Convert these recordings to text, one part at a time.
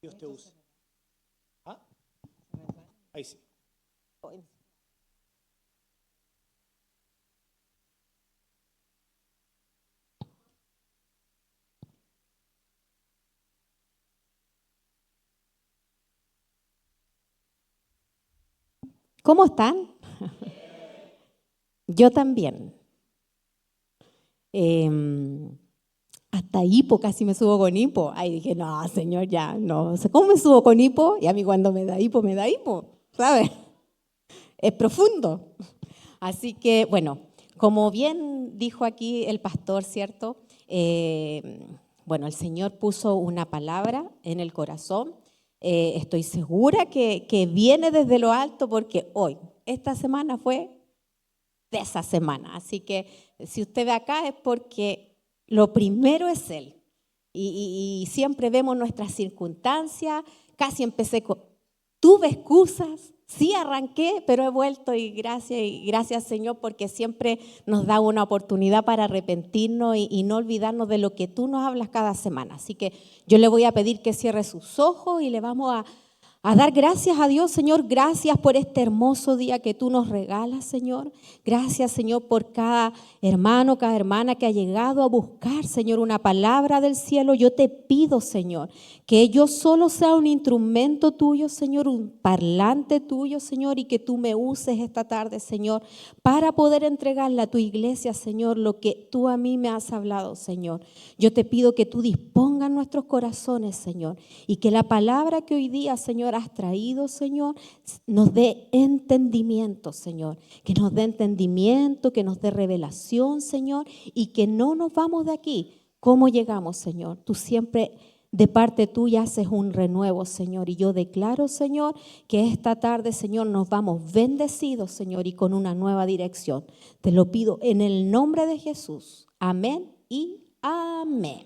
Dios te use. ¿Ah? Ahí sí. ¿Cómo están? Yo también. Hasta hipo, casi me subo con hipo. Ahí dije, no, señor, ya, no. ¿Cómo me subo con hipo? Y a mí cuando me da hipo, ¿sabes? Es profundo. Así que, bueno, como bien dijo aquí el pastor, ¿cierto? Bueno, el Señor puso una palabra en el corazón. Estoy segura que viene desde lo alto porque hoy, esta semana fue de esa semana. Así que si usted ve acá es porque lo primero es Él. Y siempre vemos nuestras circunstancias. Casi empecé con, tuve excusas, sí arranqué, pero he vuelto y gracias Señor porque siempre nos da una oportunidad para arrepentirnos y no olvidarnos de lo que tú nos hablas cada semana. Así que yo le voy a pedir que cierre sus ojos y le vamos a dar gracias a Dios, Señor. Gracias por este hermoso día que tú nos regalas, Señor. Gracias, Señor, por cada hermano, cada hermana que ha llegado a buscar, Señor, una palabra del cielo. Yo te pido, Señor, que yo solo sea un instrumento tuyo, Señor, un parlante tuyo, Señor, y que tú me uses esta tarde, Señor, para poder entregarle a tu iglesia, Señor, lo que tú a mí me has hablado, Señor. Yo te pido que tú dispongas nuestros corazones, Señor, y que la palabra que hoy día, Señor, has traído, Señor, nos dé entendimiento, Señor, que nos dé entendimiento, que nos dé revelación, Señor, y que no nos vamos de aquí. ¿Cómo llegamos, Señor? Tú siempre de parte tuya haces un renuevo, Señor, y yo declaro, Señor, que esta tarde, Señor, nos vamos bendecidos, Señor, y con una nueva dirección. Te lo pido en el nombre de Jesús. Amén y amén.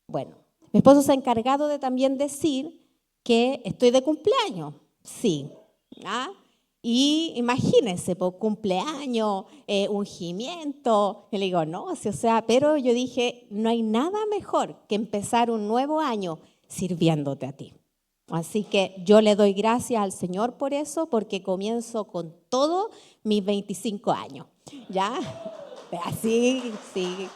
Bueno, mi esposo se ha encargado de también decir que estoy de cumpleaños. Sí. ¿Ah? Y imagínense, por cumpleaños, ungimiento. Y le digo, no, sí, o sea, pero yo dije, no hay nada mejor que empezar un nuevo año sirviéndote a ti. Así que yo le doy gracias al Señor por eso, porque comienzo con todo mis 25 años. ¿Ya? Así, sí.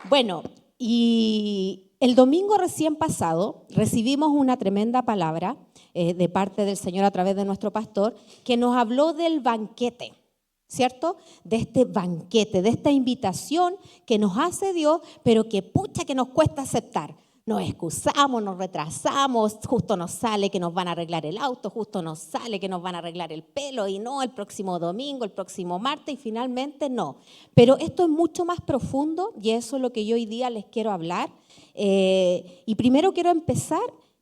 Bueno, y el domingo recién pasado recibimos una tremenda palabra de parte del Señor a través de nuestro pastor que nos habló del banquete, ¿cierto? De este banquete, de esta invitación que nos hace Dios, pero que pucha que nos cuesta aceptar. Nos excusamos, nos retrasamos, justo nos sale que nos van a arreglar el auto, justo nos sale que nos van a arreglar el pelo y no, el próximo domingo, el próximo martes y finalmente no. Pero esto es mucho más profundo y eso es lo que yo hoy día les quiero hablar. Y primero quiero empezar,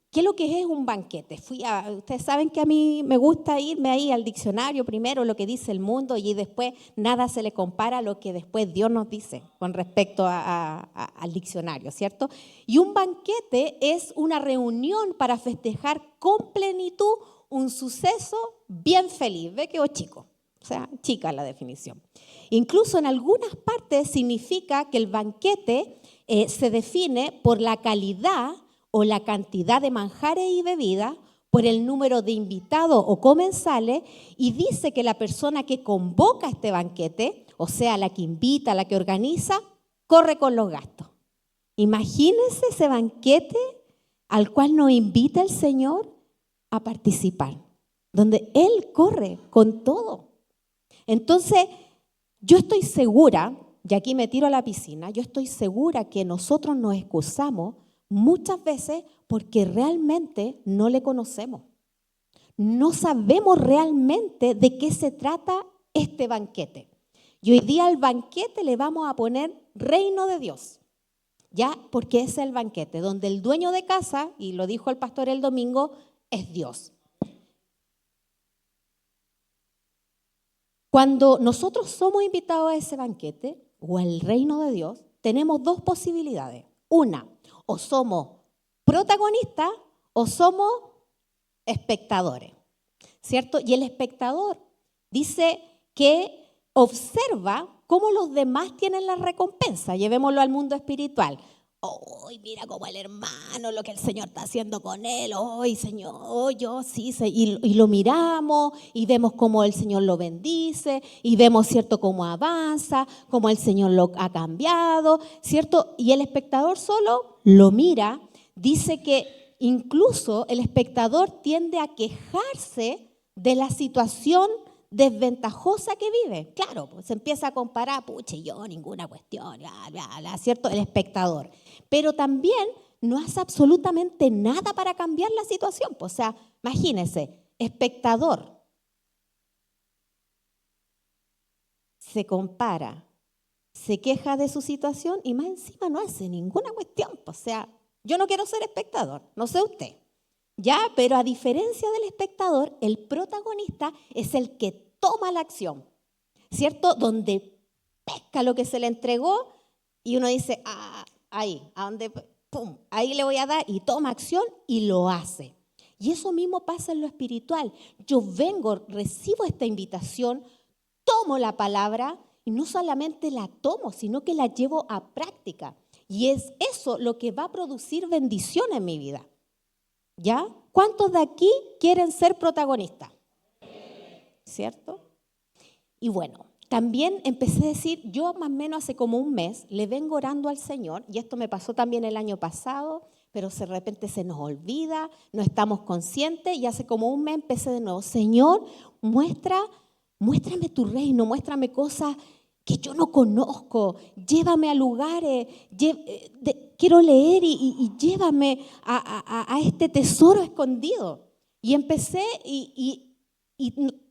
¿qué es lo que es un banquete? Ustedes saben que a mí me gusta irme ahí al diccionario primero, lo que dice el mundo y después nada se le compara a lo que después Dios nos dice con respecto al diccionario, ¿cierto? Y un banquete es una reunión para festejar con plenitud un suceso bien feliz. ¿Ve que chico? O sea, chica la definición. Incluso en algunas partes significa que el banquete se define por la calidad o la cantidad de manjares y bebidas, por el número de invitados o comensales, y dice que la persona que convoca este banquete, o sea, la que invita, la que organiza, corre con los gastos. Imagínense ese banquete al cual nos invita el Señor a participar, donde Él corre con todo. Entonces, yo estoy segura, y aquí me tiro a la piscina, yo estoy segura que nosotros nos excusamos muchas veces porque realmente no le conocemos. No sabemos realmente de qué se trata este banquete. Y hoy día al banquete le vamos a poner reino de Dios. ¿Ya? Porque ese es el banquete, donde el dueño de casa, y lo dijo el pastor el domingo, es Dios. Cuando nosotros somos invitados a ese banquete o al reino de Dios, tenemos dos posibilidades. Una, o somos protagonistas o somos espectadores, ¿cierto? Y el espectador dice que observa cómo los demás tienen la recompensa. Llevémoslo al mundo espiritual. ¡Ay, mira cómo el hermano, lo que el Señor está haciendo con él! ¡Ay, Señor! ¡Oh, yo sí! Y lo miramos y vemos cómo el Señor lo bendice y vemos, ¿cierto?, cómo avanza, cómo el Señor lo ha cambiado, ¿cierto? Y el espectador solo lo mira. Dice que incluso el espectador tiende a quejarse de la situación desventajosa que vive. Claro, pues se empieza a comparar, puche, yo ninguna cuestión, ¿cierto? El espectador. Pero también no hace absolutamente nada para cambiar la situación. Pues, o sea, imagínense, espectador se compara, se queja de su situación y más encima no hace ninguna cuestión. Pues, o sea, yo no quiero ser espectador, no sé usted. Ya, pero a diferencia del espectador, el protagonista es el que toma la acción, ¿cierto? Donde pesca lo que se le entregó y uno dice, ahí, a donde, pum, ahí le voy a dar y toma acción y lo hace. Y eso mismo pasa en lo espiritual. Yo vengo, recibo esta invitación, tomo la palabra y no solamente la tomo, sino que la llevo a práctica. Y es eso lo que va a producir bendición en mi vida. ¿Ya? ¿Cuántos de aquí quieren ser protagonistas? ¿Cierto? Y bueno, también empecé a decir, yo más o menos hace como un mes le vengo orando al Señor, y esto me pasó también el año pasado, pero de repente se nos olvida, no estamos conscientes, y hace como un mes empecé de nuevo, Señor, muéstrame tu reino, muéstrame cosas que yo no conozco, llévame a lugares, quiero leer y llévame a este tesoro escondido. Y empecé y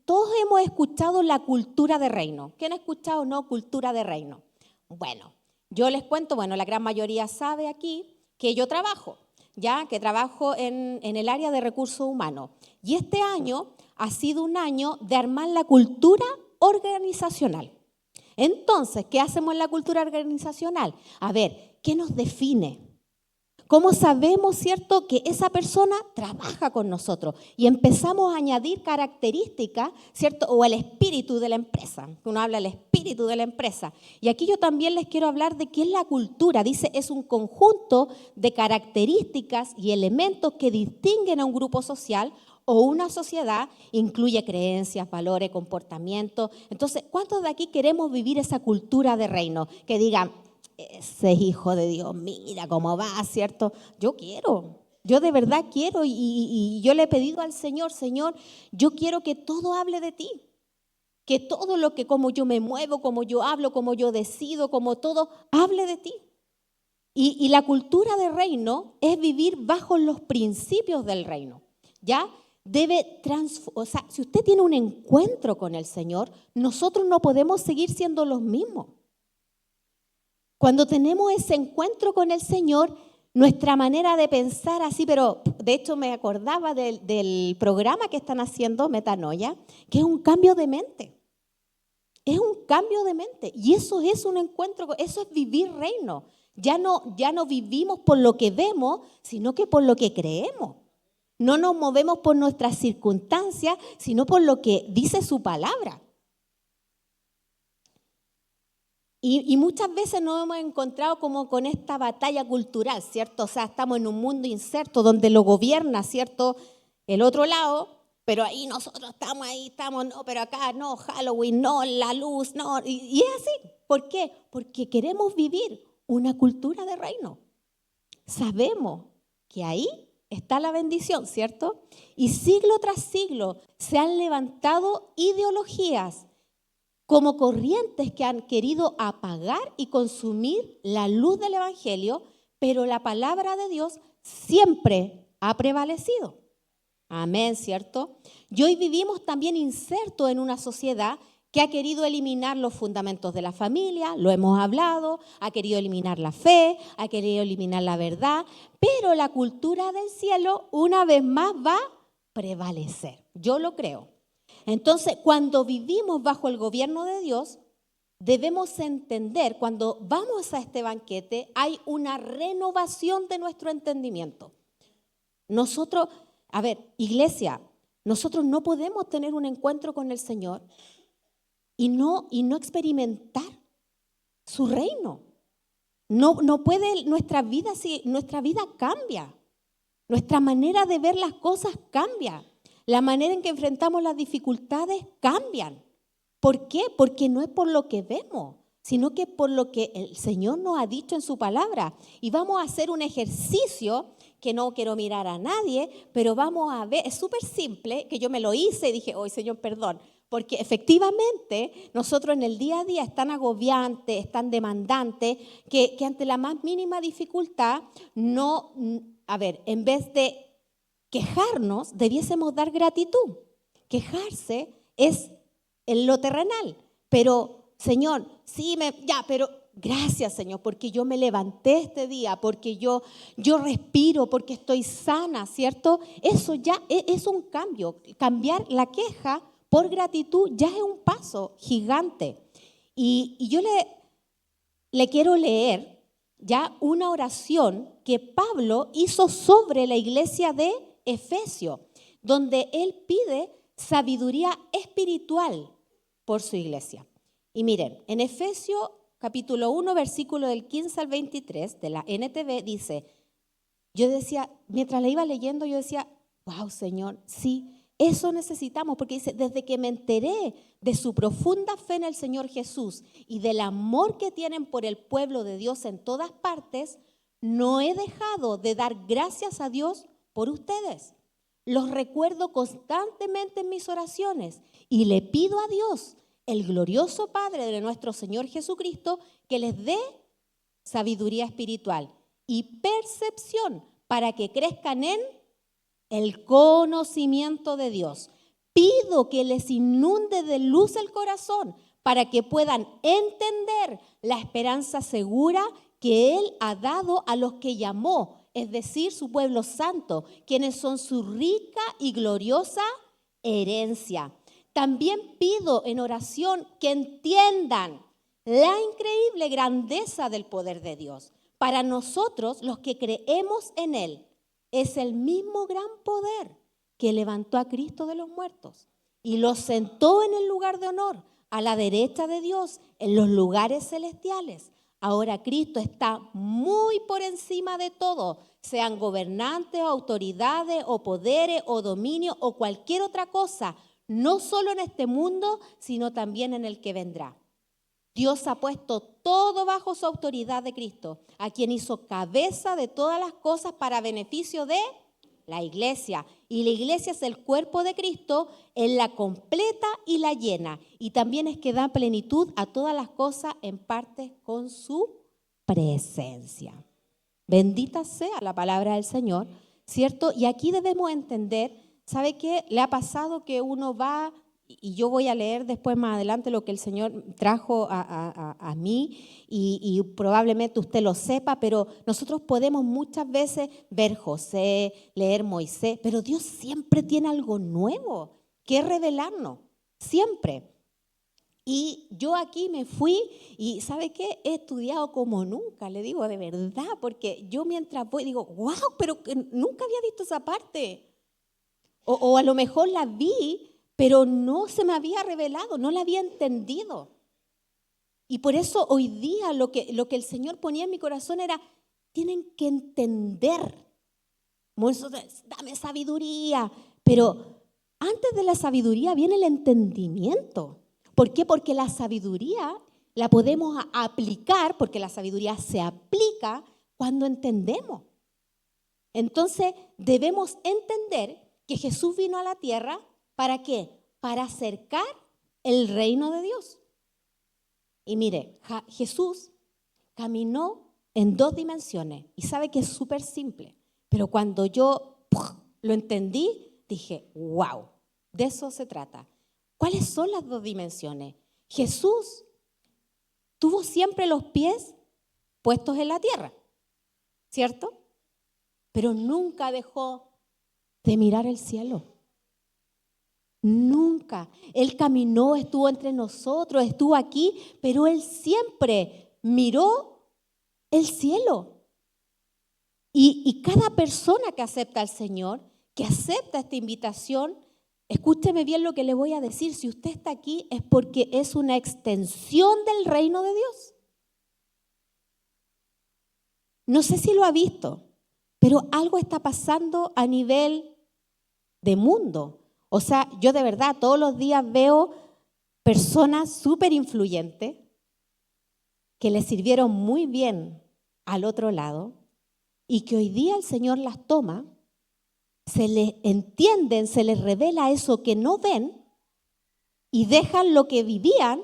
todos hemos escuchado la cultura de reino. ¿Quién ha escuchado no cultura de reino? Bueno, yo les cuento, bueno, la gran mayoría sabe aquí que yo trabajo, ya que trabajo en el área de recursos humanos. Y este año ha sido un año de armar la cultura organizacional. Entonces, ¿qué hacemos en la cultura organizacional? A ver, ¿qué nos define? ¿Cómo sabemos, cierto, que esa persona trabaja con nosotros? Y empezamos a añadir características, ¿cierto? O el espíritu de la empresa. Uno habla del espíritu de la empresa. Y aquí yo también les quiero hablar de qué es la cultura. Dice, es un conjunto de características y elementos que distinguen a un grupo social o una sociedad, incluye creencias, valores, comportamientos. Entonces, ¿cuántos de aquí queremos vivir esa cultura de reino? Que digan, ese hijo de Dios, mira cómo va, ¿cierto? Yo quiero, yo de verdad quiero y yo le he pedido al Señor, Señor, yo quiero que todo hable de ti, que todo lo que como yo me muevo, como yo hablo, como yo decido, como todo, hable de ti. Y la cultura de reino es vivir bajo los principios del reino, ¿ya? O sea, si usted tiene un encuentro con el Señor, nosotros no podemos seguir siendo los mismos. Cuando tenemos ese encuentro con el Señor, nuestra manera de pensar así, pero de hecho me acordaba del programa que están haciendo, Metanoia, que es un cambio de mente. Es un cambio de mente y eso es un encuentro, eso es vivir reino. Ya no vivimos por lo que vemos, sino que por lo que creemos. No nos movemos por nuestras circunstancias, sino por lo que dice su palabra. Y muchas veces nos hemos encontrado como con esta batalla cultural, ¿cierto? O sea, estamos en un mundo incerto donde lo gobierna, ¿cierto?, el otro lado, pero ahí nosotros estamos, no, pero acá no, Halloween, no, la luz, no. Y es así. ¿Por qué? Porque queremos vivir una cultura de reino. Sabemos que ahí está la bendición, ¿cierto? Y siglo tras siglo se han levantado ideologías como corrientes que han querido apagar y consumir la luz del Evangelio, pero la palabra de Dios siempre ha prevalecido. Amén, ¿cierto? Y hoy vivimos también insertos en una sociedad que ha querido eliminar los fundamentos de la familia, lo hemos hablado, ha querido eliminar la fe, ha querido eliminar la verdad, pero la cultura del cielo una vez más va a prevalecer. Yo lo creo. Entonces, cuando vivimos bajo el gobierno de Dios, debemos entender, cuando vamos a este banquete, hay una renovación de nuestro entendimiento. Nosotros, a ver, iglesia, nosotros no podemos tener un encuentro con el Señor y no experimentar su reino. No puede nuestra vida cambia. Nuestra manera de ver las cosas cambia. La manera en que enfrentamos las dificultades cambian. ¿Por qué? Porque no es por lo que vemos, sino que por lo que el Señor nos ha dicho en su palabra. Y vamos a hacer un ejercicio que no quiero mirar a nadie, pero vamos a ver, es súper simple, que yo me lo hice y dije, oh Señor, perdón, porque efectivamente nosotros en el día a día es tan agobiante, es tan demandante, que ante la más mínima dificultad, en vez de quejarnos, debiésemos dar gratitud. Quejarse es en lo terrenal, pero Señor, pero gracias Señor, porque yo me levanté este día, porque yo respiro, porque estoy sana, ¿cierto? Eso ya es un cambio. Cambiar la queja por gratitud ya es un paso gigante. Y yo le quiero leer ya una oración que Pablo hizo sobre la iglesia de Efesio, donde él pide sabiduría espiritual por su iglesia. Y miren, en Efesios capítulo 1, versículo del 15 al 23 de la NTV dice, yo decía, mientras la iba leyendo, yo decía, wow, Señor, sí, eso necesitamos, porque dice, desde que me enteré de su profunda fe en el Señor Jesús y del amor que tienen por el pueblo de Dios en todas partes, no he dejado de dar gracias a Dios por ustedes. Los recuerdo constantemente en mis oraciones y le pido a Dios, el glorioso Padre de nuestro Señor Jesucristo, que les dé sabiduría espiritual y percepción para que crezcan en el conocimiento de Dios. Pido que les inunde de luz el corazón para que puedan entender la esperanza segura que Él ha dado a los que llamó, es decir, su pueblo santo, quienes son su rica y gloriosa herencia. También pido en oración que entiendan la increíble grandeza del poder de Dios. Para nosotros, los que creemos en Él, es el mismo gran poder que levantó a Cristo de los muertos y lo sentó en el lugar de honor, a la derecha de Dios, en los lugares celestiales. Ahora Cristo está muy por encima de todo, sean gobernantes o autoridades o poderes o dominio o cualquier otra cosa, no solo en este mundo, sino también en el que vendrá. Dios ha puesto todo bajo su autoridad de Cristo, a quien hizo cabeza de todas las cosas para beneficio de la iglesia. Y la iglesia es el cuerpo de Cristo, en la completa y la llena. Y también es que da plenitud a todas las cosas en parte con su presencia. Bendita sea la palabra del Señor, ¿cierto? Y aquí debemos entender, ¿sabe qué? Le ha pasado que uno va, y yo voy a leer después más adelante lo que el Señor trajo a mí, y probablemente usted lo sepa, pero nosotros podemos muchas veces ver José, leer Moisés, pero Dios siempre tiene algo nuevo que revelarnos, siempre. Y yo aquí me fui y ¿sabe qué? He estudiado como nunca, le digo de verdad, porque yo mientras voy digo, wow, pero nunca había visto esa parte. O a lo mejor la vi, pero no se me había revelado, no la había entendido. Y por eso hoy día lo que el Señor ponía en mi corazón era, tienen que entender. Dame sabiduría. Pero antes de la sabiduría viene el entendimiento. ¿Por qué? Porque la sabiduría la podemos aplicar, porque la sabiduría se aplica cuando entendemos. Entonces debemos entender que Jesús vino a la tierra, ¿para qué? Para acercar el reino de Dios. Y mire, Jesús caminó en 2 dimensiones y sabe que es súper simple, pero cuando yo lo entendí, dije, wow, de eso se trata. ¿Cuáles son las 2 dimensiones? Jesús tuvo siempre los pies puestos en la tierra, ¿cierto? Pero nunca dejó de mirar el cielo. Nunca. Él caminó, estuvo entre nosotros, estuvo aquí, pero Él siempre miró el cielo. Y cada persona que acepta al Señor, que acepta esta invitación, escúcheme bien lo que le voy a decir, si usted está aquí es porque es una extensión del reino de Dios. No sé si lo ha visto, pero algo está pasando a nivel de mundo. O sea, yo de verdad todos los días veo personas súper influyentes que le sirvieron muy bien al otro lado y que hoy día el Señor las toma, se les entienden, se les revela eso que no ven y dejan lo que vivían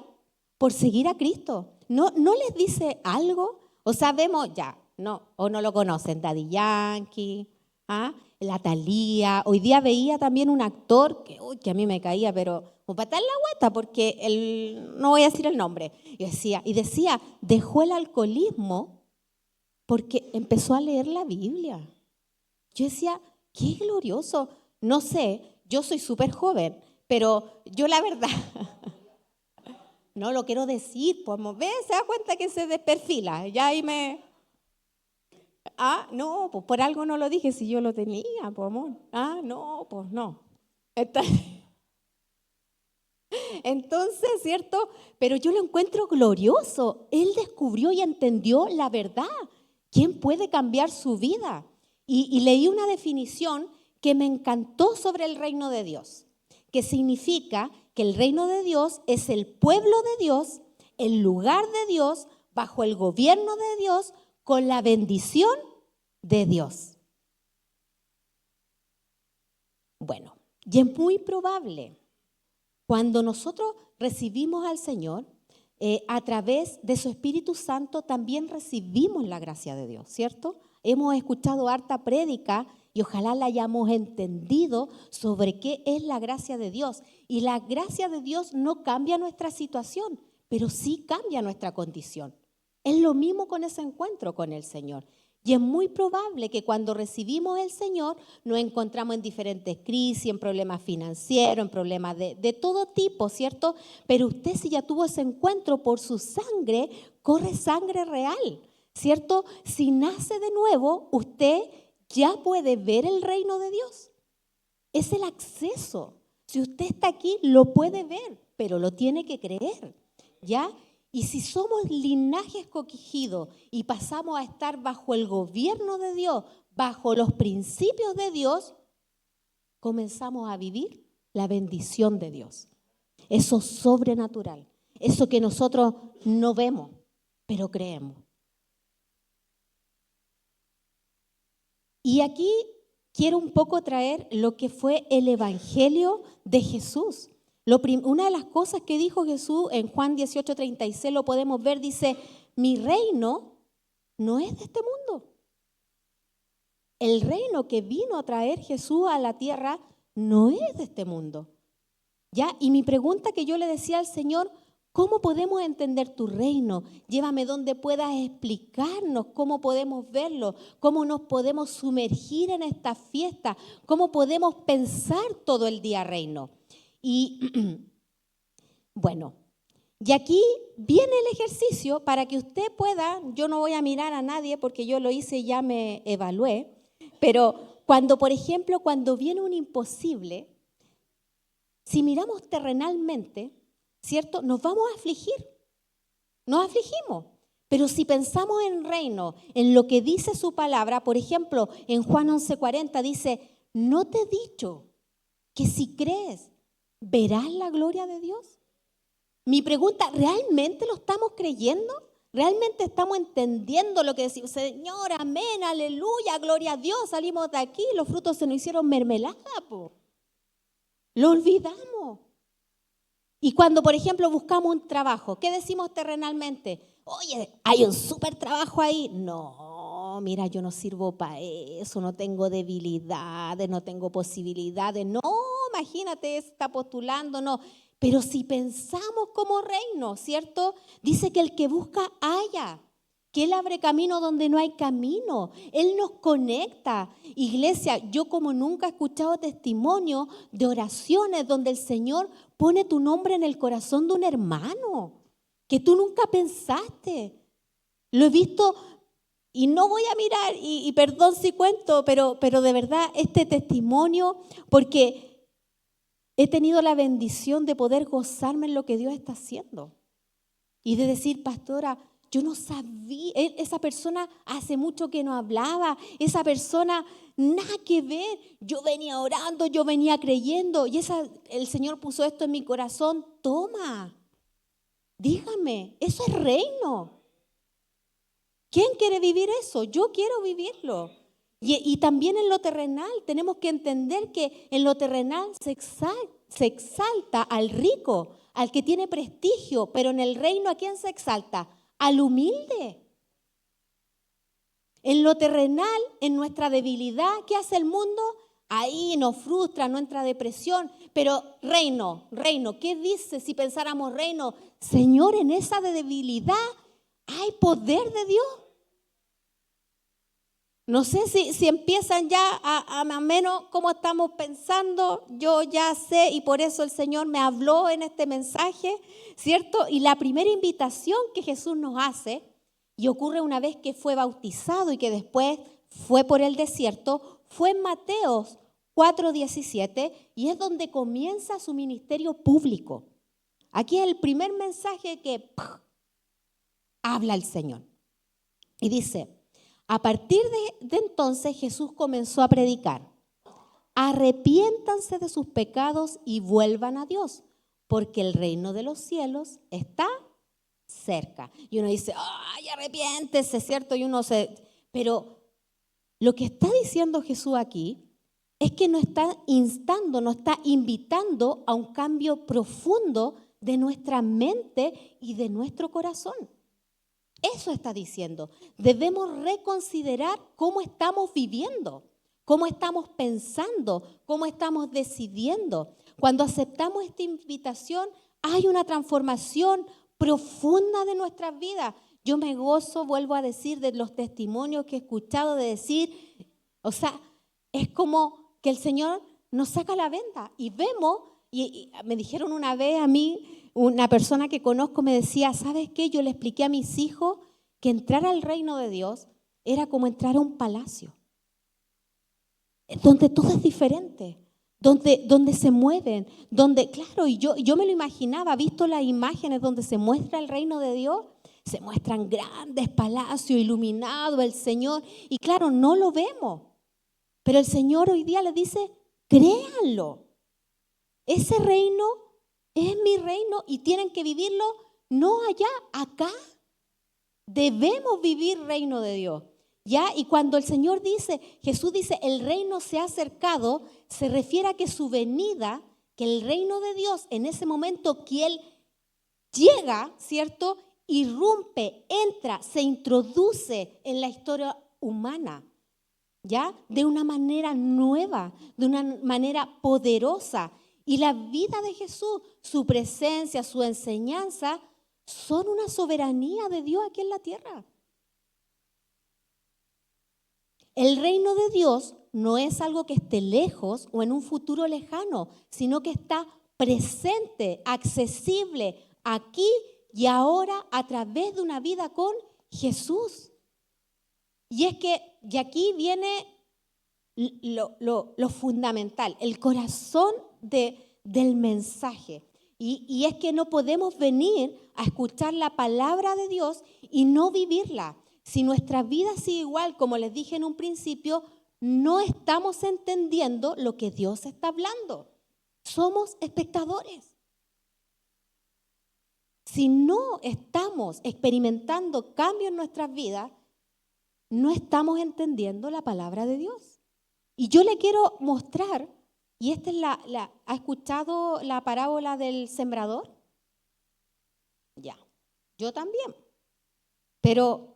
por seguir a Cristo. ¿No les dice algo? O sea, vemos ya, no, o no lo conocen, Daddy Yankee, la Thalía. Hoy día veía también un actor que a mí me caía, pero como patar la guata, porque no voy a decir el nombre. Y decía, dejó el alcoholismo porque empezó a leer la Biblia. Yo decía, qué glorioso. No sé, yo soy súper joven, pero yo la verdad, no lo quiero decir, pues, ¿ves? Se da cuenta que se desperfila. Ya ahí no, pues por algo no lo dije si yo lo tenía, pues amor. No, pues no. Entonces, ¿cierto? Pero yo lo encuentro glorioso. Él descubrió y entendió la verdad. ¿Quién puede cambiar su vida? Y leí una definición que me encantó sobre el reino de Dios, que significa que el reino de Dios es el pueblo de Dios, el lugar de Dios, bajo el gobierno de Dios, con la bendición de Dios. Bueno, y es muy probable cuando nosotros recibimos al Señor, a través de su Espíritu Santo también recibimos la gracia de Dios, ¿cierto? Hemos escuchado harta prédica y ojalá la hayamos entendido sobre qué es la gracia de Dios. Y la gracia de Dios no cambia nuestra situación, pero sí cambia nuestra condición. Es lo mismo con ese encuentro con el Señor. Y es muy probable que cuando recibimos el Señor nos encontramos en diferentes crisis, en problemas financieros, en problemas de todo tipo, ¿cierto? Pero usted, si ya tuvo ese encuentro, por su sangre, corre sangre real, ¿cierto? Si nace de nuevo, usted ya puede ver el reino de Dios. Es el acceso. Si usted está aquí, lo puede ver, pero lo tiene que creer, ¿ya? Y si somos linaje escogido y pasamos a estar bajo el gobierno de Dios, bajo los principios de Dios, comenzamos a vivir la bendición de Dios. Eso sobrenatural, eso que nosotros no vemos, pero creemos. Y aquí quiero un poco traer lo que fue el Evangelio de Jesús. Una de las cosas que dijo Jesús en Juan 18:36 lo podemos ver, dice, mi reino no es de este mundo. El reino que vino a traer Jesús a la tierra no es de este mundo. ¿Ya? Y mi pregunta que yo le decía al Señor, ¿cómo podemos entender tu reino? Llévame donde puedas explicarnos cómo podemos verlo, cómo nos podemos sumergir en esta fiesta, cómo podemos pensar todo el día reino. Y bueno, y aquí viene el ejercicio para que usted pueda, yo no voy a mirar a nadie porque yo lo hice y ya me evalué, pero cuando, por ejemplo, cuando viene un imposible, si miramos terrenalmente, ¿cierto? Nos vamos a afligir, nos afligimos. Pero si pensamos en reino, en lo que dice su palabra, por ejemplo, en Juan 11:40 dice, ¿no te he dicho que si crees, verás la gloria de Dios? Mi pregunta, ¿realmente lo estamos creyendo? ¿Realmente estamos entendiendo lo que decimos? Señor, amén, aleluya, gloria a Dios, salimos de aquí, los frutos se nos hicieron mermelada, po. Lo olvidamos. Y cuando, por ejemplo, buscamos un trabajo, ¿qué decimos terrenalmente? Oye, hay un súper trabajo ahí. No, mira, yo no sirvo para eso, no tengo debilidades, no tengo posibilidades. No, imagínate, está postulando, no. Pero si pensamos como reino, ¿cierto? Dice que el que busca halla, que Él abre camino donde no hay camino. Él nos conecta. Iglesia, yo como nunca he escuchado testimonio de oraciones donde el Señor pone tu nombre en el corazón de un hermano que tú nunca pensaste. Lo he visto y no voy a mirar, y perdón si cuento, pero de verdad este testimonio, porque he tenido la bendición de poder gozarme en lo que Dios está haciendo. Y de decir, pastora, yo no sabía, esa persona hace mucho que no hablaba, esa persona nada que ver, yo venía orando, yo venía creyendo y el Señor puso esto en mi corazón, toma, dígame, eso es reino. ¿Quién quiere vivir eso? Yo quiero vivirlo. Y también en lo terrenal tenemos que entender que en lo terrenal se exalta al rico, al que tiene prestigio, pero en el reino ¿a quién se exalta? Al humilde. En lo terrenal, en nuestra debilidad, ¿qué hace el mundo? Ahí nos frustra, no entra depresión, pero reino, ¿qué dice si pensáramos reino? Señor, en esa debilidad hay poder de Dios. No sé si empiezan ya a más o menos cómo estamos pensando, yo ya sé y por eso el Señor me habló en este mensaje, ¿cierto? Y la primera invitación que Jesús nos hace, y ocurre una vez que fue bautizado y que después fue por el desierto, fue en Mateo 4:17 y es donde comienza su ministerio público. Aquí es el primer mensaje que habla el Señor y dice: a partir de entonces Jesús comenzó a predicar: arrepiéntanse de sus pecados y vuelvan a Dios, porque el reino de los cielos está cerca. Y uno dice, ay, arrepiéntese, ¿cierto? Pero lo que está diciendo Jesús aquí es que nos está instando, nos está invitando a un cambio profundo de nuestra mente y de nuestro corazón. Eso está diciendo. Debemos reconsiderar cómo estamos viviendo, cómo estamos pensando, cómo estamos decidiendo. Cuando aceptamos esta invitación, hay una transformación profunda de nuestras vidas. Yo me gozo, vuelvo a decir, de los testimonios que he escuchado de decir, o sea, es como que el Señor nos saca la venda y vemos, y me dijeron una vez a mí, una persona que conozco me decía, ¿sabes qué? Yo le expliqué a mis hijos que entrar al reino de Dios era como entrar a un palacio, donde todo es diferente, donde se mueven, donde, claro, y yo me lo imaginaba, visto las imágenes donde se muestra el reino de Dios, se muestran grandes palacios iluminados, el Señor, y claro, no lo vemos, pero el Señor hoy día les dice, créanlo, ese reino es mi reino y tienen que vivirlo no allá, acá. Debemos vivir reino de Dios. ¿Ya? Y cuando el Señor dice, Jesús dice, el reino se ha acercado, se refiere a que su venida, que el reino de Dios, en ese momento que Él llega, ¿cierto? Irrumpe, entra, se introduce en la historia humana, ¿ya? De una manera nueva, de una manera poderosa. Y la vida de Jesús, su presencia, su enseñanza, son una soberanía de Dios aquí en la tierra. El reino de Dios no es algo que esté lejos o en un futuro lejano, sino que está presente, accesible aquí y ahora a través de una vida con Jesús. Y es que de aquí viene lo fundamental, el corazón del mensaje. Y es que no podemos venir a escuchar la palabra de Dios y no vivirla. Si nuestra vida sigue igual, como les dije en un principio, no estamos entendiendo lo que Dios está hablando. Somos espectadores. Si no estamos experimentando cambios en nuestras vidas, no estamos entendiendo la palabra de Dios. Y yo le quiero mostrar, y esta es ¿ha escuchado la parábola del sembrador? Ya, yo también. Pero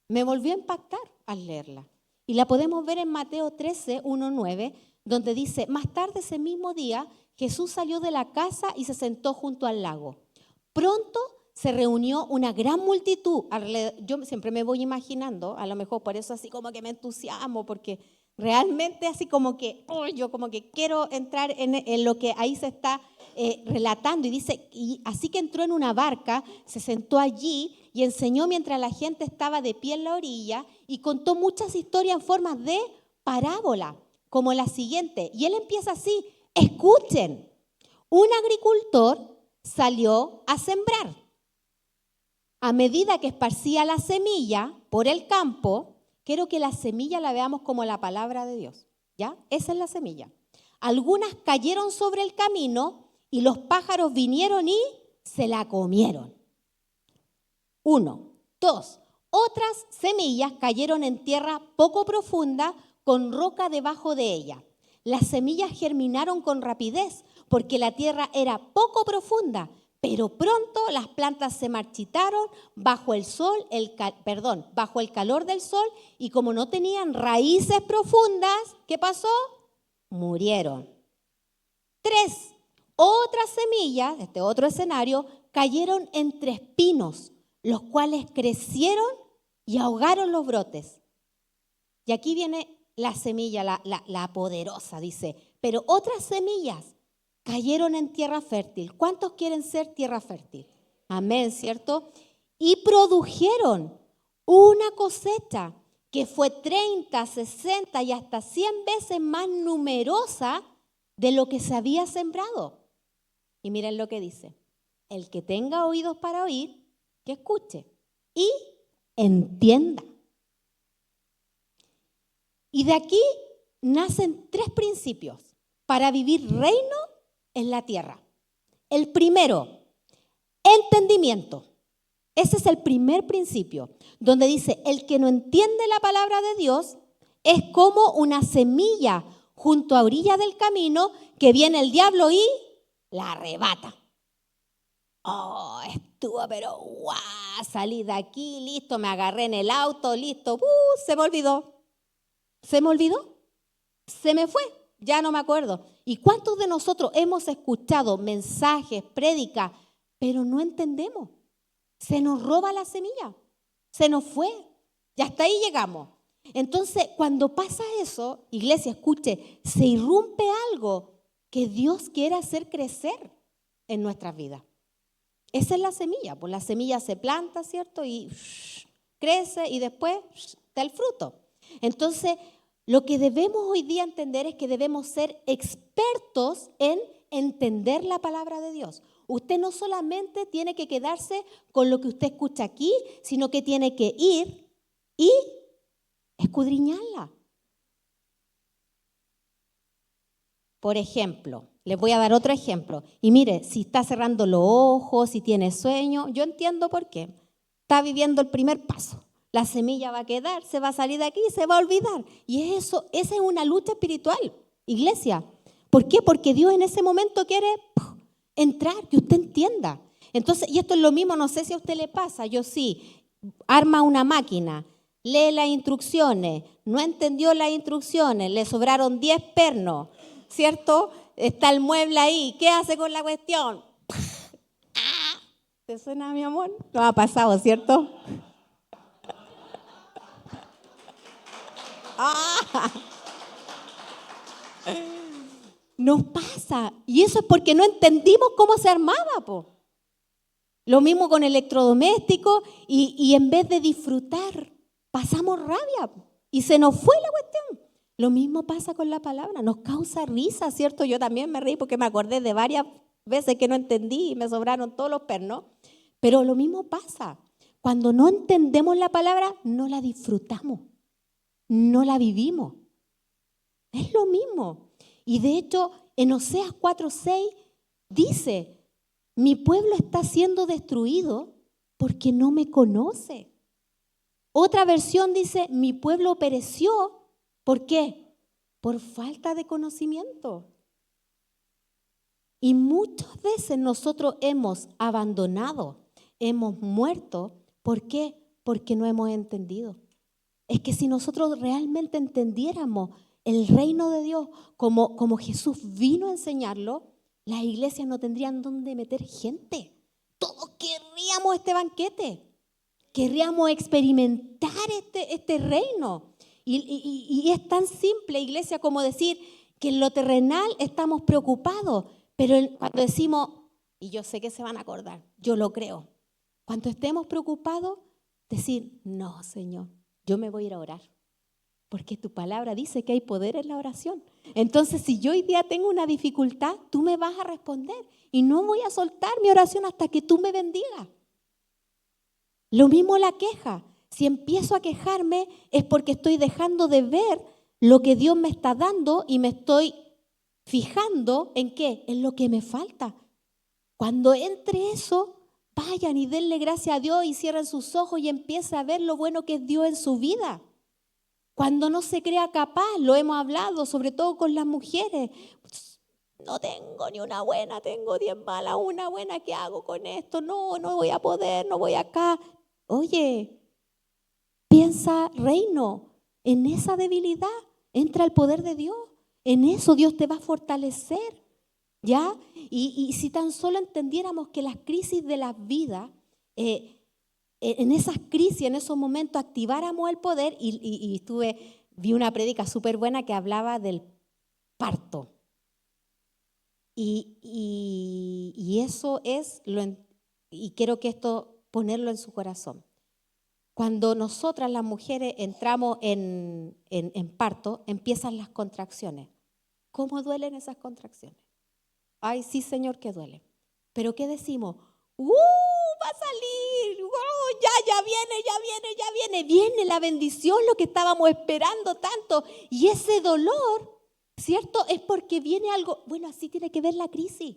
me volvió a impactar al leerla. Y la podemos ver en Mateo 13, 1-9, donde dice, más tarde ese mismo día, Jesús salió de la casa y se sentó junto al lago. Pronto se reunió una gran multitud. Yo siempre me voy imaginando, a lo mejor por eso así como que me entusiasmo, porque realmente así como que, yo como que quiero entrar en lo que ahí se está relatando. Y dice, y así que entró en una barca, se sentó allí y enseñó mientras la gente estaba de pie en la orilla y contó muchas historias en forma de parábola, como la siguiente. Y él empieza así, escuchen, un agricultor salió a sembrar. A medida que esparcía la semilla por el campo, quiero que la semilla la veamos como la palabra de Dios, ¿ya? Esa es la semilla. Algunas cayeron sobre el camino y los pájaros vinieron y se la comieron. 1. 2. Otras semillas cayeron en tierra poco profunda con roca debajo de ella. Las semillas germinaron con rapidez porque la tierra era poco profunda, pero pronto las plantas se marchitaron bajo el calor del sol y como no tenían raíces profundas, ¿qué pasó? Murieron. 3. Otras semillas, este otro escenario, cayeron entre espinos, los cuales crecieron y ahogaron los brotes. Y aquí viene la semilla, la poderosa, dice, pero otras semillas cayeron en tierra fértil. ¿Cuántos quieren ser tierra fértil? Amén, ¿cierto? Y produjeron una cosecha que fue 30, 60 y hasta 100 veces más numerosa de lo que se había sembrado. Y miren lo que dice. El que tenga oídos para oír, que escuche y entienda. Y de aquí nacen 3 principios para vivir reino en la tierra. El primero, entendimiento. Ese es el primer principio, donde dice, el que no entiende la palabra de Dios es como una semilla junto a orilla del camino que viene el diablo y la arrebata. Oh, estuvo, pero guau, salí de aquí, listo, me agarré en el auto, listo, se me olvidó. ¿Se me olvidó? Se me fue, ya no me acuerdo. ¿Y cuántos de nosotros hemos escuchado mensajes, prédicas, pero no entendemos? Se nos roba la semilla, se nos fue, y hasta ahí llegamos. Entonces, cuando pasa eso, iglesia, escuche, se irrumpe algo que Dios quiere hacer crecer en nuestras vidas. Esa es la semilla, pues la semilla se planta, ¿cierto? Y crece y después da el fruto. Entonces, lo que debemos hoy día entender es que debemos ser expertos en entender la palabra de Dios. Usted no solamente tiene que quedarse con lo que usted escucha aquí, sino que tiene que ir y escudriñarla. Por ejemplo, les voy a dar otro ejemplo. Y mire, si está cerrando los ojos, si tiene sueño, yo entiendo por qué. Está viviendo el primer paso. La semilla va a quedar, se va a salir de aquí y se va a olvidar. Y esa es una lucha espiritual, iglesia. ¿Por qué? Porque Dios en ese momento quiere entrar, que usted entienda. Entonces, y esto es lo mismo, no sé si a usted le pasa, yo sí, arma una máquina, lee las instrucciones, no entendió las instrucciones, le sobraron 10 pernos, ¿cierto? Está el mueble ahí, ¿qué hace con la cuestión? ¿Te suena, mi amor? No ha pasado, ¿cierto? Nos pasa, y eso es porque no entendimos cómo se armaba, po. Lo mismo con electrodomésticos, y en vez de disfrutar, pasamos rabia, po, y se nos fue la cuestión. Lo mismo pasa con la palabra, nos causa risa, ¿cierto? Yo también me reí porque me acordé de varias veces que no entendí y me sobraron todos los pernos, pero lo mismo pasa. Cuando no entendemos la palabra, no la disfrutamos, no la vivimos. Es lo mismo. Y de hecho, en Oseas 4:6 dice, mi pueblo está siendo destruido porque no me conoce. Otra versión dice, mi pueblo pereció. ¿Por qué? Por falta de conocimiento. Y muchas veces nosotros hemos abandonado, hemos muerto. ¿Por qué? Porque no hemos entendido. Es que si nosotros realmente entendiéramos el reino de Dios como Jesús vino a enseñarlo, las iglesias no tendrían dónde meter gente. Todos querríamos este banquete, querríamos experimentar este reino. Y es tan simple, iglesia, como decir que en lo terrenal estamos preocupados, pero cuando decimos, y yo sé que se van a acordar, yo lo creo, cuando estemos preocupados, decir, no, Señor, yo me voy a ir a orar, porque tu palabra dice que hay poder en la oración. Entonces, si yo hoy día tengo una dificultad, tú me vas a responder y no voy a soltar mi oración hasta que tú me bendigas. Lo mismo la queja. Si empiezo a quejarme es porque estoy dejando de ver lo que Dios me está dando y me estoy fijando en qué, en lo que me falta. Cuando entre eso, vayan y denle gracias a Dios y cierren sus ojos y empiecen a ver lo bueno que es Dios en su vida. Cuando no se crea capaz, lo hemos hablado, sobre todo con las mujeres. No tengo ni una buena, tengo 10 malas, una buena, ¿qué hago con esto? No voy a poder, no voy acá. Oye, piensa reino, en esa debilidad entra el poder de Dios. En eso Dios te va a fortalecer, ¿ya? Y si tan solo entendiéramos que las crisis de la vida, en esas crisis, en esos momentos, activáramos el poder, vi una prédica súper buena que hablaba del parto. Y eso es, y quiero que esto ponerlo en su corazón. Cuando nosotras las mujeres entramos en parto, empiezan las contracciones. ¿Cómo duelen esas contracciones? Ay, sí, Señor, que duele. Pero ¿qué decimos? Va a salir, ya viene. Viene la bendición, lo que estábamos esperando tanto. Y ese dolor, ¿cierto? Es porque viene algo, bueno, así tiene que ver la crisis.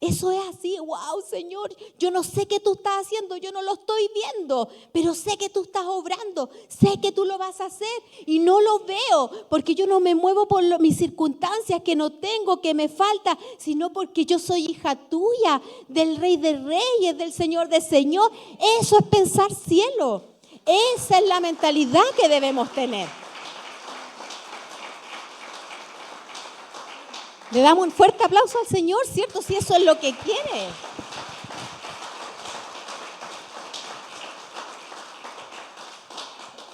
Eso es así, wow, Señor, yo no sé qué tú estás haciendo, yo no lo estoy viendo, pero sé que tú estás obrando, sé que tú lo vas a hacer y no lo veo porque yo no me muevo por mis circunstancias que no tengo, que me falta, sino porque yo soy hija tuya, del Rey de Reyes, del Señor de Señor. Eso es pensar cielo, esa es la mentalidad que debemos tener. Le damos un fuerte aplauso al Señor, ¿cierto? Si eso es lo que quiere.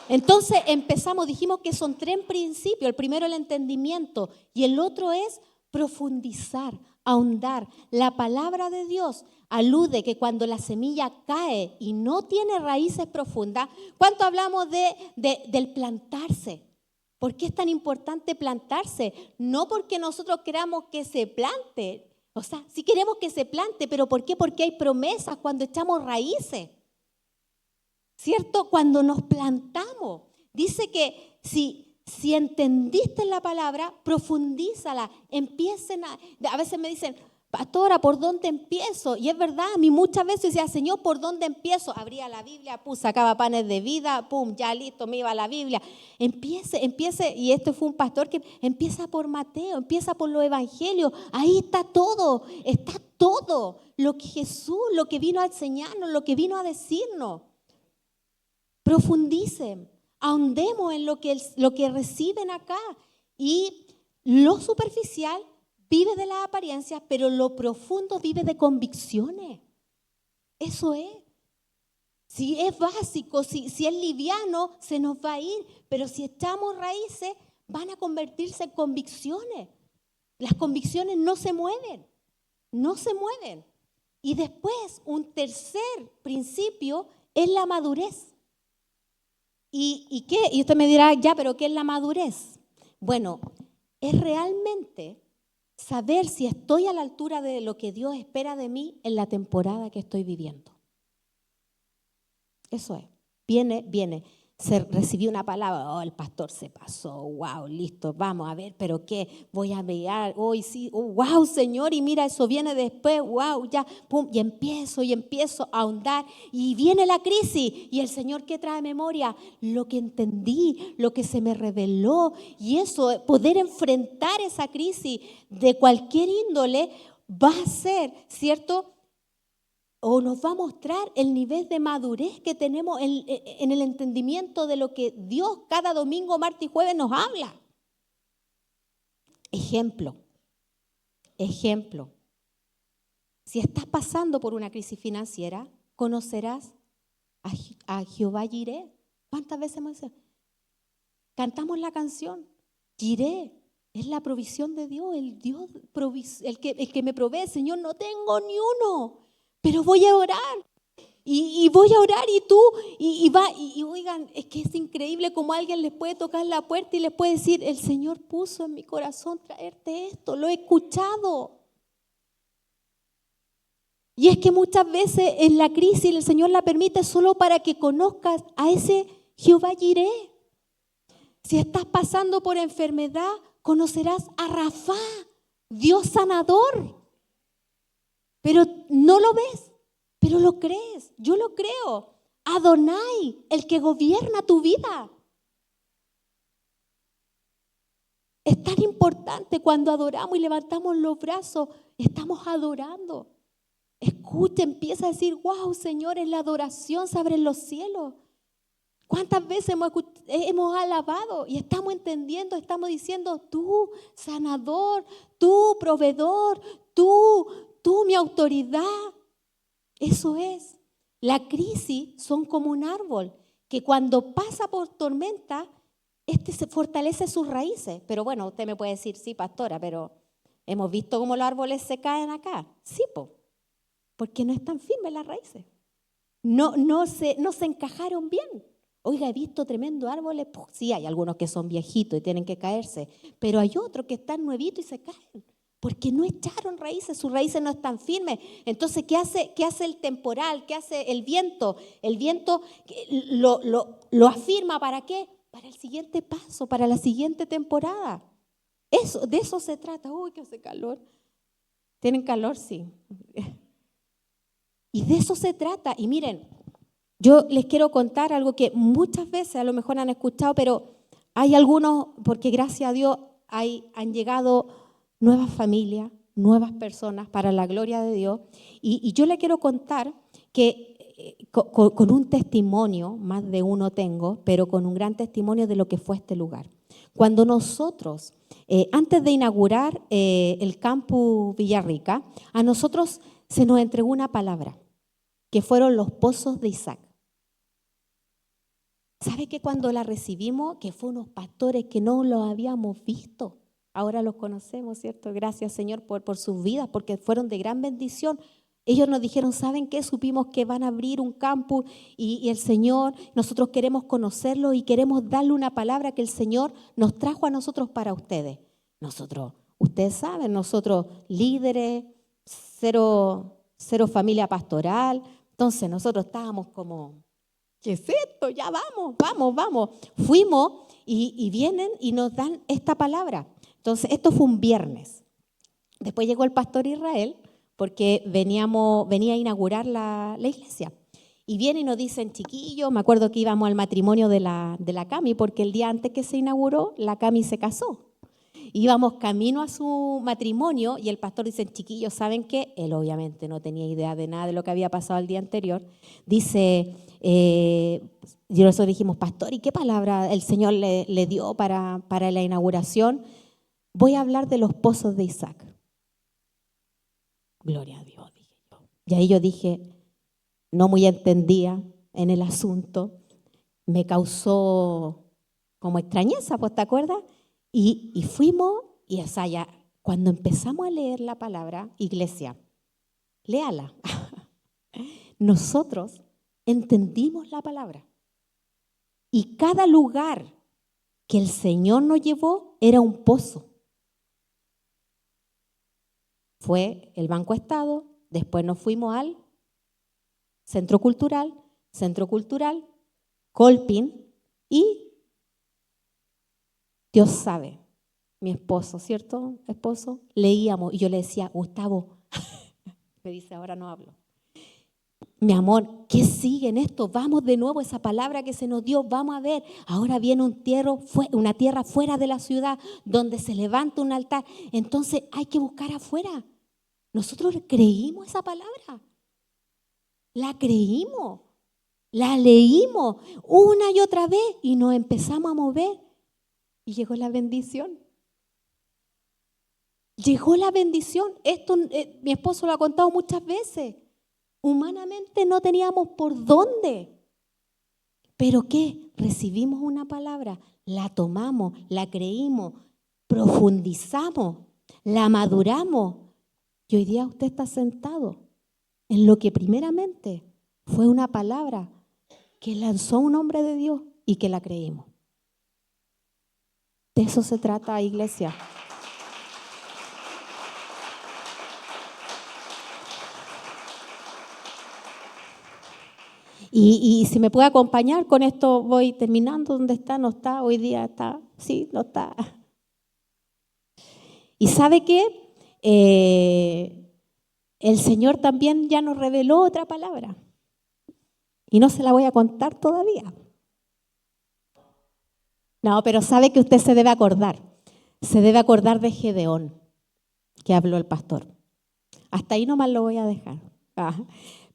Entonces empezamos, dijimos que son 3 principios. El primero el entendimiento y el otro es profundizar, ahondar. La palabra de Dios alude que cuando la semilla cae y no tiene raíces profundas, ¿cuánto hablamos del plantarse? ¿Por qué es tan importante plantarse? No porque nosotros queramos que se plante, o sea, sí queremos que se plante, pero ¿por qué? Porque hay promesas cuando echamos raíces, ¿cierto? Cuando nos plantamos. Dice que si entendiste la palabra, profundízala, a veces me dicen, pastora, ¿por dónde empiezo? Y es verdad, a mí muchas veces decía, Señor, ¿por dónde empiezo? Abría la Biblia, sacaba panes de vida, ya listo, me iba a la Biblia. Empiece, y este fue un pastor que empieza por Mateo, empieza por los evangelios, ahí está todo lo que Jesús, lo que vino a enseñarnos, lo que vino a decirnos. Profundicen, ahondemos en lo que reciben acá. Y lo superficial vive de las apariencias, pero lo profundo vive de convicciones. Eso es. Si es básico, si es liviano, se nos va a ir. Pero si echamos raíces, van a convertirse en convicciones. Las convicciones no se mueven. Y después, un tercer principio es la madurez. ¿Y qué? Y usted me dirá, ya, pero ¿qué es la madurez? Bueno, es realmente saber si estoy a la altura de lo que Dios espera de mí en la temporada que estoy viviendo. Eso es. Viene. Recibió una palabra, el pastor se pasó, wow, listo, vamos a ver, pero ¿qué? Voy a ver, hoy sí, wow, Señor, y mira, eso viene después, wow, ya, pum, y empiezo a ahondar, y viene la crisis, y el Señor, ¿qué trae memoria? Lo que entendí, lo que se me reveló, y eso, poder enfrentar esa crisis de cualquier índole, va a ser, ¿cierto?, o nos va a mostrar el nivel de madurez que tenemos en el entendimiento de lo que Dios cada domingo, martes y jueves nos habla. Ejemplo. Si estás pasando por una crisis financiera, conocerás a Jehová Jireh. ¿Cuántas veces hemos dicho? Cantamos la canción. Jireh es la provisión de Dios, el Dios el que me provee. Señor, no tengo ni uno. Pero voy a orar, y voy a orar y oigan, es que es increíble como alguien les puede tocar la puerta y les puede decir, el Señor puso en mi corazón traerte esto, lo he escuchado. Y es que muchas veces en la crisis el Señor la permite solo para que conozcas a ese Jehová Jireh. Si estás pasando por enfermedad, conocerás a Rafá, Dios sanador. Pero no lo ves, pero lo crees. Yo lo creo. Adonai, el que gobierna tu vida. Es tan importante cuando adoramos y levantamos los brazos, estamos adorando. Escucha, empieza a decir, wow, Señor, en la adoración se abren los cielos. ¿Cuántas veces hemos alabado y estamos entendiendo, estamos diciendo, tú, sanador, tú, proveedor, tú, mi autoridad? Eso es. La crisis son como un árbol que cuando pasa por tormenta, se fortalece sus raíces. Pero bueno, usted me puede decir, sí, pastora, pero hemos visto cómo los árboles se caen acá. Sí, porque no están firmes las raíces. No se encajaron bien. Oiga, he visto tremendos árboles, pues, sí, hay algunos que son viejitos y tienen que caerse, pero hay otros que están nuevitos y se caen, porque no echaron raíces, sus raíces no están firmes. Entonces, ¿qué hace el temporal? ¿Qué hace el viento? El viento lo afirma, ¿para qué? Para el siguiente paso, para la siguiente temporada. De eso se trata. Uy, que hace calor. ¿Tienen calor? Sí. Y de eso se trata. Y miren, yo les quiero contar algo que muchas veces a lo mejor han escuchado, pero hay algunos, porque gracias a Dios han llegado nuevas familias, nuevas personas para la gloria de Dios. Y yo les quiero contar que con un testimonio, más de uno tengo, pero con un gran testimonio de lo que fue este lugar. Cuando nosotros, antes de inaugurar el campus Villarrica, a nosotros se nos entregó una palabra, que fueron los pozos de Isaac. ¿Sabe que cuando la recibimos, que fue unos pastores que no los habíamos visto? Ahora los conocemos, ¿cierto? Gracias, Señor, por sus vidas, porque fueron de gran bendición. Ellos nos dijeron, ¿saben qué? Supimos que van a abrir un campus y el Señor, nosotros queremos conocerlo y queremos darle una palabra que el Señor nos trajo a nosotros para ustedes. Nosotros, ustedes saben, nosotros líderes, cero familia pastoral. Entonces nosotros estábamos como, ¿qué es esto? Ya vamos. Fuimos y vienen y nos dan esta palabra. Entonces, esto fue un viernes. Después llegó el pastor Israel, porque venía a inaugurar la iglesia. Y viene y nos dicen, chiquillos, me acuerdo que íbamos al matrimonio de la Cami, porque el día antes que se inauguró, la Cami se casó. Íbamos camino a su matrimonio y el pastor dice, chiquillos, ¿saben qué? Él obviamente no tenía idea de nada de lo que había pasado el día anterior. Dice, y nosotros dijimos, pastor, ¿y qué palabra el Señor le dio para la inauguración? Voy a hablar de los pozos de Isaac. Gloria a Dios, dije yo. Y ahí yo dije, no muy entendía en el asunto, me causó como extrañeza, pues, ¿te acuerdas? Y fuimos, y o sea, ya, cuando empezamos a leer la palabra, iglesia, léala. Nosotros entendimos la palabra. Y cada lugar que el Señor nos llevó era un pozo. Fue el Banco Estado, después nos fuimos al Centro Cultural, Colpin y Dios sabe, mi esposo, ¿cierto? Esposo, leíamos y yo le decía, Gustavo, me dice, ahora no hablo. Mi amor, ¿qué sigue en esto? Vamos de nuevo, esa palabra que se nos dio, vamos a ver. Ahora viene una tierra fuera de la ciudad donde se levanta un altar. Entonces hay que buscar afuera. Nosotros creímos esa palabra. La creímos, la leímos una y otra vez y nos empezamos a mover. Y llegó la bendición. Llegó la bendición. Esto mi esposo lo ha contado muchas veces. Humanamente no teníamos por dónde. ¿Pero qué? Recibimos una palabra, la tomamos, la creímos, profundizamos, la maduramos. Y hoy día usted está sentado en lo que primeramente fue una palabra que lanzó un hombre de Dios y que la creímos. De eso se trata, iglesia. Y si me puede acompañar, con esto voy terminando. ¿Dónde está? ¿No está? Hoy día está. Sí, no está. ¿Y sabe qué? El Señor también ya nos reveló otra palabra. Y no se la voy a contar todavía. No, pero sabe que usted se debe acordar. Se debe acordar de Gedeón, que habló el pastor. Hasta ahí nomás lo voy a dejar.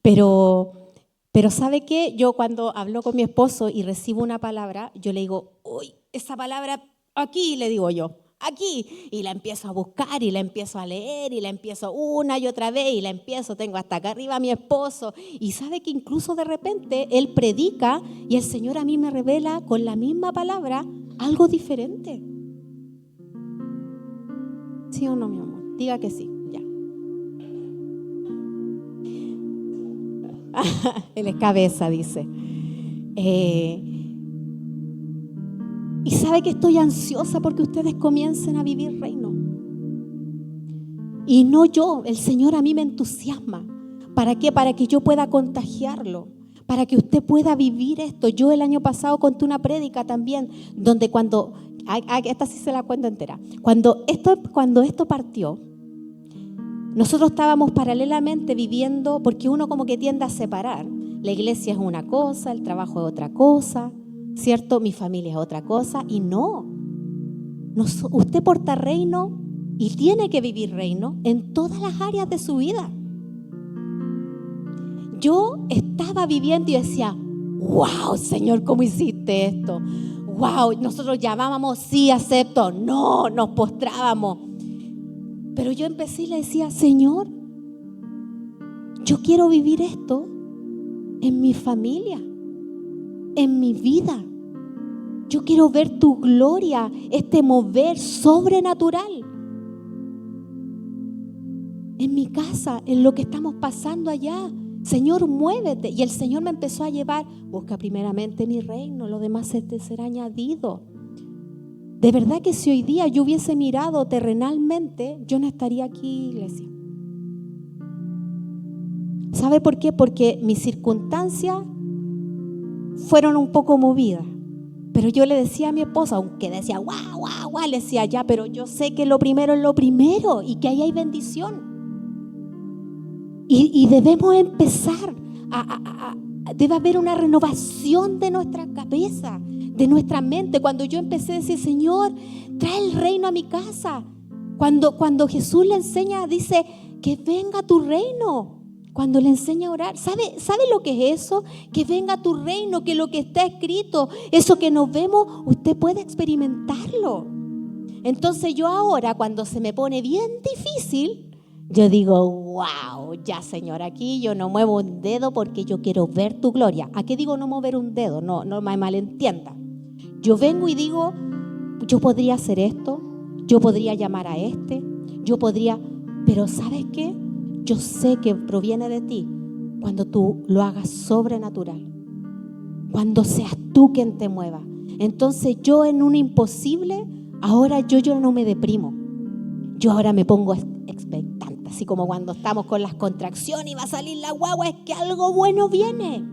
Pero ¿sabe qué? Yo cuando hablo con mi esposo y recibo una palabra, yo le digo, uy, esa palabra aquí, le digo yo, aquí. Y la empiezo a buscar y la empiezo a leer y la empiezo una y otra vez y la empiezo, tengo hasta acá arriba a mi esposo. Y sabe que incluso de repente él predica y el Señor a mí me revela con la misma palabra algo diferente. ¿Sí o no, mi amor? Diga que sí, ya. Él es cabeza, dice. Y sabe que estoy ansiosa porque ustedes comiencen a vivir reino. Y no yo, el Señor a mí me entusiasma. ¿Para qué? Para que yo pueda contagiarlo. Para que usted pueda vivir esto. Yo el año pasado conté una prédica también, donde esta sí se la cuento entera. Cuando esto partió, nosotros estábamos paralelamente viviendo, porque uno como que tiende a separar. La iglesia es una cosa, el trabajo es otra cosa, ¿cierto? Mi familia es otra cosa. Y no. Usted porta reino y tiene que vivir reino en todas las áreas de su vida. Yo estaba viviendo y decía, wow, Señor, ¿cómo hiciste esto? Wow, nosotros llamábamos, sí, acepto, no, nos postrábamos. Pero yo empecé y le decía, Señor, yo quiero vivir esto en mi familia, en mi vida. Yo quiero ver tu gloria, este mover sobrenatural en mi casa, en lo que estamos pasando allá. Señor, muévete. Y el Señor me empezó a llevar, busca primeramente mi reino, lo demás se te será añadido. De verdad que si hoy día yo hubiese mirado terrenalmente, yo no estaría aquí, iglesia. ¿Sabe por qué? Porque mis circunstancias fueron un poco movidas. Pero yo le decía a mi esposa, aunque decía, guau, guau, guau, le decía ya, pero yo sé que lo primero es lo primero y que ahí hay bendición. Y debemos empezar debe haber una renovación de nuestra cabeza, de nuestra mente. Cuando yo empecé a decir, Señor, trae el reino a mi casa. Cuando Jesús le enseña, dice, que venga tu reino. Cuando le enseña a orar, ¿sabe lo que es eso? Que venga tu reino, que lo que está escrito, eso que nos vemos, usted puede experimentarlo. Entonces yo ahora, cuando se me pone bien difícil, yo digo, wow, ya Señor, aquí yo no muevo un dedo porque yo quiero ver tu gloria. ¿A qué digo no mover un dedo? No me malentienda. Yo vengo y digo, yo podría hacer esto, yo podría llamar a este, pero ¿sabes qué? Yo sé que proviene de ti cuando tú lo hagas sobrenatural, cuando seas tú quien te mueva. Entonces yo en un imposible, ahora yo no me deprimo, yo ahora me pongo expectante, así como cuando estamos con las contracciones y va a salir la guagua, es que algo bueno viene.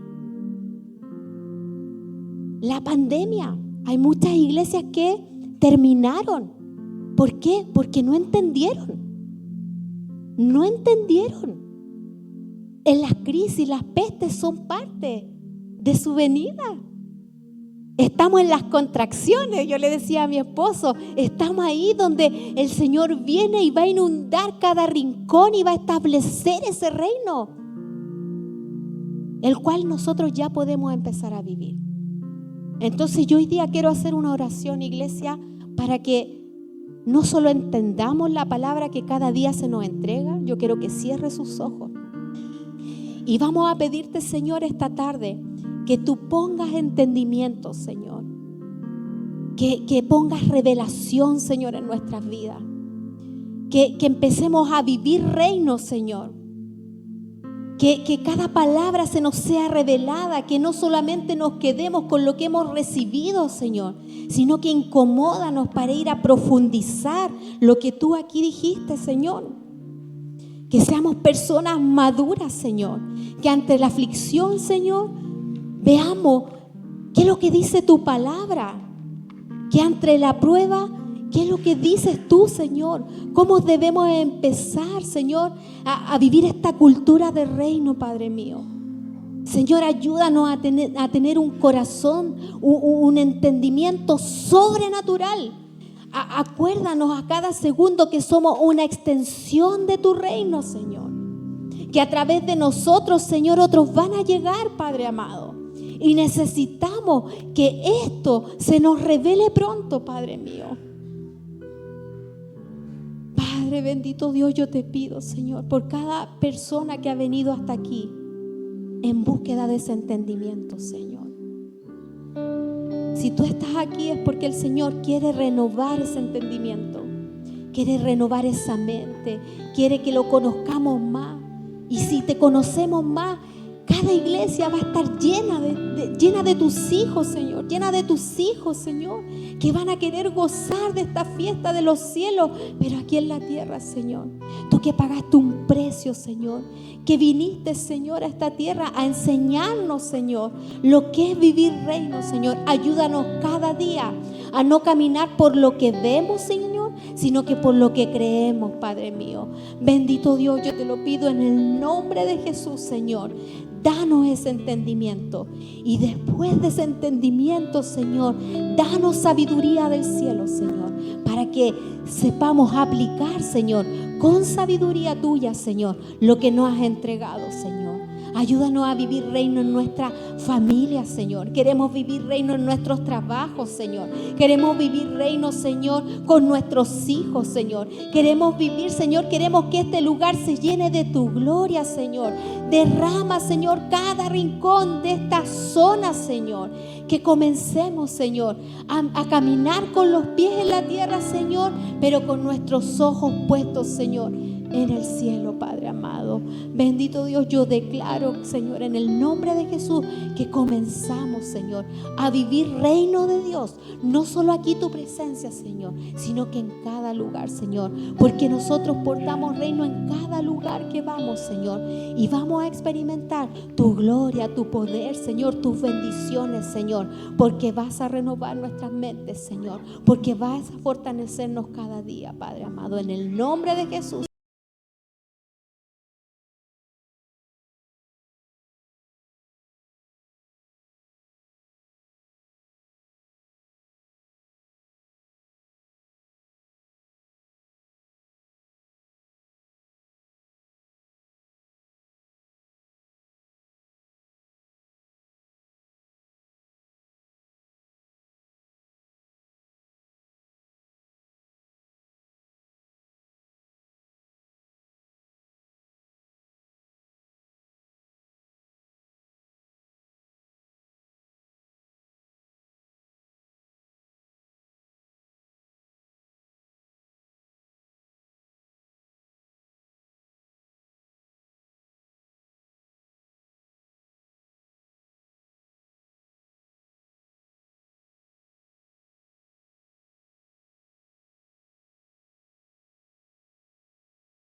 La pandemia, hay muchas iglesias que terminaron. ¿Por qué? Porque no entendieron. En las crisis, las pestes son parte de su venida. Estamos en las contracciones, yo le decía a mi esposo, estamos ahí donde el Señor viene y va a inundar cada rincón y va a establecer ese reino, el cual nosotros ya podemos empezar a vivir. Entonces yo hoy día quiero hacer una oración, iglesia, para que no solo entendamos la palabra que cada día se nos entrega. Yo quiero que cierre sus ojos. Y vamos a pedirte, Señor, esta tarde, que tú pongas entendimiento, Señor. Que pongas revelación, Señor, en nuestras vidas. Que empecemos a vivir reino, Señor. Que cada palabra se nos sea revelada, que no solamente nos quedemos con lo que hemos recibido, Señor, sino que incomódanos para ir a profundizar lo que tú aquí dijiste, Señor. Que seamos personas maduras, Señor, que ante la aflicción, Señor, veamos qué es lo que dice tu palabra, que entre la prueba, ¿qué es lo que dices tú, Señor? ¿Cómo debemos empezar, Señor, a vivir esta cultura de reino, Padre mío? Señor, ayúdanos a tener un corazón, un entendimiento sobrenatural. Acuérdanos a cada segundo que somos una extensión de tu reino, Señor. Que a través de nosotros, Señor, otros van a llegar, Padre amado. Y necesitamos que esto se nos revele pronto, Padre mío. Padre bendito Dios, yo te pido, Señor, por cada persona que ha venido hasta aquí en búsqueda de ese entendimiento, Señor. Si tú estás aquí es porque el Señor quiere renovar ese entendimiento, quiere renovar esa mente, quiere que lo conozcamos más. Y si te conocemos más, cada iglesia va a estar llena de tus hijos, Señor, llena de tus hijos, Señor, que van a querer gozar de esta fiesta de los cielos, pero aquí en la tierra, Señor. Tú que pagaste un precio, Señor, que viniste, Señor, a esta tierra a enseñarnos, Señor, lo que es vivir reino, Señor. Ayúdanos cada día a no caminar por lo que vemos, Señor, sino que por lo que creemos, Padre mío. Bendito Dios, yo te lo pido en el nombre de Jesús, Señor. Danos ese entendimiento. Y después de ese entendimiento, Señor, danos sabiduría del cielo, Señor, para que sepamos aplicar, Señor, con sabiduría tuya, Señor, lo que nos has entregado, Señor. Ayúdanos a vivir reino en nuestra familia, Señor. Queremos vivir reino en nuestros trabajos, Señor. Queremos vivir reino, Señor, con nuestros hijos, Señor. Queremos vivir, Señor, queremos que este lugar se llene de tu gloria, Señor. Derrama, Señor, cada rincón de esta zona, Señor. Que comencemos, Señor, a caminar con los pies en la tierra, Señor, pero con nuestros ojos puestos, Señor, en el cielo, Padre amado. Bendito Dios, yo declaro, Señor, en el nombre de Jesús, que comenzamos, Señor, a vivir reino de Dios. No solo aquí tu presencia, Señor, sino que en cada lugar, Señor, porque nosotros portamos reino en cada lugar que vamos, Señor, y vamos a experimentar tu gloria, tu poder, Señor, tus bendiciones, Señor, porque vas a renovar nuestras mentes, Señor, porque vas a fortalecernos cada día, Padre amado, en el nombre de Jesús.